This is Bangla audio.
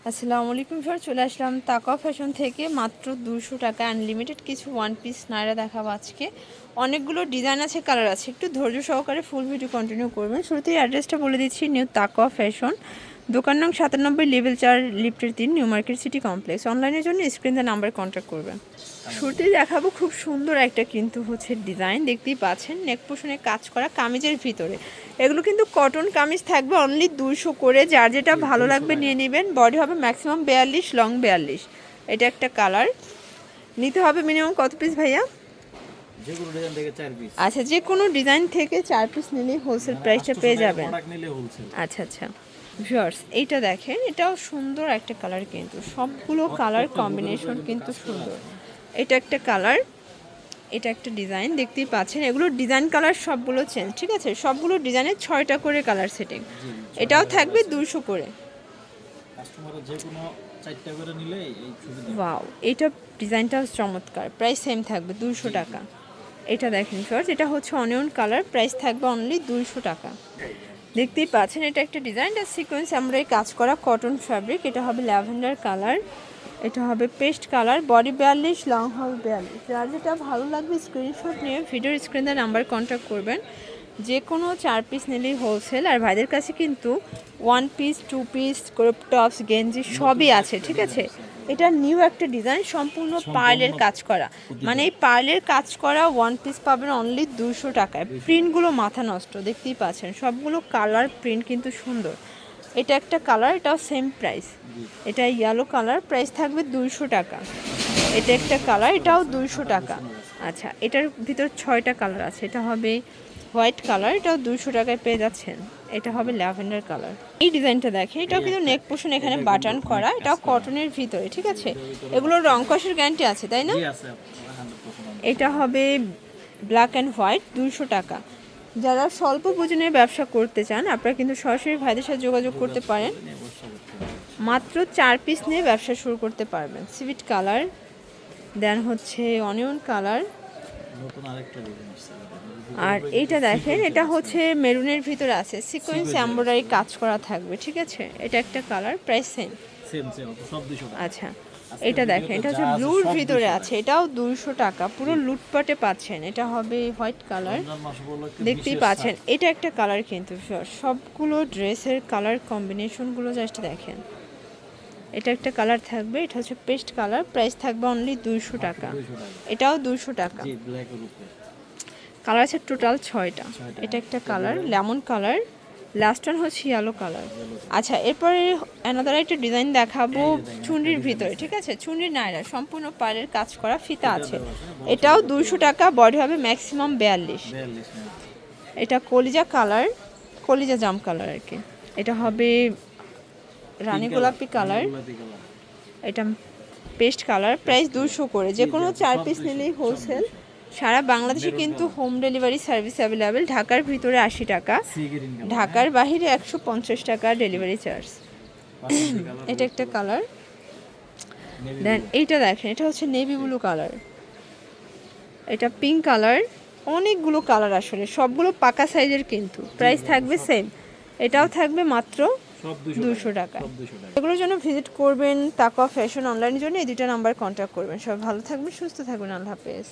আসসালামু আলাইকুম স্যার, চলে আসলাম তাকওয়া ফ্যাশন থেকে। মাত্র 200 টাকা আনলিমিটেড কিছু ওয়ান পিস নায়রা দেখাবো আজকে। অনেকগুলো ডিজাইন আছে, কালার আছে, একটু ধৈর্য সহকারে ফুল ভিডিও কন্টিনিউ করবেন। শুরুতেই অ্যাড্রেসটা বলে দিচ্ছি, নিউ তাকওয়া ফ্যাশন, দোকান নং 97, লেভেল 4, লিফটের 3, নিউ মার্কেট সিটি কমপ্লেক্স। অনলাইনের জন্য স্ক্রিনে নাম্বার কন্ট্যাক্ট করবেন। শুরুতেই দেখাবো খুব সুন্দর একটা কিন্তু হচ্ছে ডিজাইন, দেখতেই পাচ্ছেন নেক পোর্শনে কাজ করা কামিজের ভিতরে। এগুলো কিন্তু কটন কামিজ থাকবে, অনলি 200 করে। যার যেটা ভালো লাগবে নিয়ে নেবেন। বডি হবে ম্যাক্সিমাম 42, লং 42। এটা একটা কালার। নিতে হবে মিনিমাম কত পিস ভাইয়া? আচ্ছা, যে কোনো ডিজাইন থেকে 4 পিস নিলেই হোলসেল প্রাইসটা পেয়ে যাবেন। আচ্ছা আচ্ছা ভিউয়ার্স, এইটা দেখেন, এটাও সুন্দর একটা কালার, কিন্তু সবগুলো কালার কম্বিনেশন কিন্তু সুন্দর। এটা একটা কালার, এটা একটা ডিজাইন, দেখতেই পাচ্ছেন। এগুলো ডিজাইন কালার সবগুলো চেঞ্জ, ঠিক আছে? সবগুলো ডিজাইনের 6টা করে কালার সেটিং। এটাও থাকবে 200 করে। ওয়াও, এটা ডিজাইনটাও চমৎকার। প্রাইস সেম থাকবে 200 টাকা। এটা দেখেন ফার্স্ট, এটা হচ্ছে অনিয়ন কালার, প্রাইস থাকবে অনলি 200 টাকা। দেখতেই পাচ্ছেন, এটা একটা ডিজাইন, এটা সিকোয়েন্স এমব্রয়ডারি কাজ করা কটন ফ্যাব্রিক। এটা হবে ল্যাভেন্ডার কালার, এটা হবে পেস্ট কালার। বডি 42, লং হবে 42। যার যেটা ভালো লাগবে স্ক্রিনশট নিয়ে ভিডিওর স্ক্রিনে নাম্বার কন্ট্যাক্ট করবেন। যে কোনো 4 পিস নিলেই হোলসেল। আর ভাইদের কাছে কিন্তু 1 পিস, 2 পিস, ক্রপ টপস, গেঞ্জি সবই আছে, ঠিক আছে? এটা নিউ একটা ডিজাইন, সম্পূর্ণ পার্লের কাজ করা। মানে এই পার্লের কাজ করা 1 পিস পাবেন অনলি 200 টাকায়। প্রিন্টগুলো মাথা নষ্ট, দেখতেই পাচ্ছেন সবগুলো কালার প্রিন্ট কিন্তু সুন্দর। এটা একটা কালার, এটাও সেম প্রাইস। এটা ইয়েলো কালার, প্রাইস থাকবে 200 টাকা। এটা একটা কালার, এটাও 200 টাকা। আচ্ছা, এটার ভিতর 6টা কালার আছে। এটা হবে হোয়াইট কালার, এটাও 200 টাকায় পেয়ে যাচ্ছেন। এটা হবে ল্যাভেন্ডার কালার। এই ডিজাইনটা দেখেন, এটাও কিন্তু নেক পোর্শন এখানে বাটন করা, এটাও কটনের ভিতরে, ঠিক আছে? এগুলোর রং কষের গ্যারান্টি আছে, তাই না? এটা হবে ব্ল্যাক অ্যান্ড হোয়াইট, 200 টাকা। যারা স্বল্প পুঁজির ব্যবসা করতে চান, আপনারা কিন্তু সরাসরি ভাইদের সাথে যোগাযোগ করতে পারেন। মাত্র 4 পিস নিয়ে ব্যবসা শুরু করতে পারবেন। সিভিট কালার, দেন হচ্ছে অনিয়ন কালার, আর এইটা দেখেন, এটা হচ্ছে মেরুনের ভিতরে আছে, সিকোয়েন্স এমব্রয়ডারি কাজ করা থাকবে, ঠিক আছে? এটা একটা কালার, প্রাইস সেম। আচ্ছা, এটা দেখেন, এটা হচ্ছে ব্লুর ভিতরে আছে, এটাও 200 টাকা। পুরো লুটপাটে পাচ্ছেন। এটা হবে হোয়াইট কালার, দেখতেই পাচ্ছেন। এটা একটা কালার, কিন্তু সবগুলো ড্রেসের কালার কম্বিনেশনগুলো জাস্ট দেখেন। এটা একটা কালার থাকবে, এটা হচ্ছে পেস্ট কালার, প্রাইস থাকবে অনলি 200 টাকা। এটাও 200 টাকা। কালার আছে টোটাল 6টা। এটা একটা colour, lemon colour, last one হচ্ছে ইয়েলো কালার। আচ্ছা, এরপরে অ্যানাদার একটা ডিজাইন দেখাবো চুনরির ভিতরে, ঠিক আছে? চুনরির নায়রা, সম্পূর্ণ পাড়ের কাজ করা, ফিতা আছে। এটাও 200 টাকা, বডি হবে ম্যাক্সিমাম 42। এটা কলিজা কালার, কলিজা জাম কালার আর কি। এটা হবে রানী গোলাপি কালার, এটা পেস্ট কালার, প্রাইস 200 করে। যে কোনো 4 পিস নিলেই হোলসেল। সারা বাংলাদেশে কিন্তু হোম ডেলিভারি সার্ভিস অ্যাভেলেবেল। ঢাকার ভিতরে 80 টাকা, ঢাকার বাহিরে 150 টাকা ডেলিভারি চার্জ। এটা একটা কালার, দেন এইটা দেখেন, এটা হচ্ছে নেভি ব্লু কালার, এটা পিঙ্ক কালার। অনেকগুলো কালার, আসলে সবগুলো পাকা সাইজের, কিন্তু প্রাইস থাকবে সেম। এটাও থাকবে মাত্র 200 টাকা। এগুলোর জন্য ভিজিট করবেন তাকওয়া ফ্যাশন। অনলাইনের জন্য এই দুটো নাম্বার কন্ট্যাক্ট করবেন। সবাই ভালো থাকবেন, সুস্থ থাকবেন, আল্লাহ হাফেজ।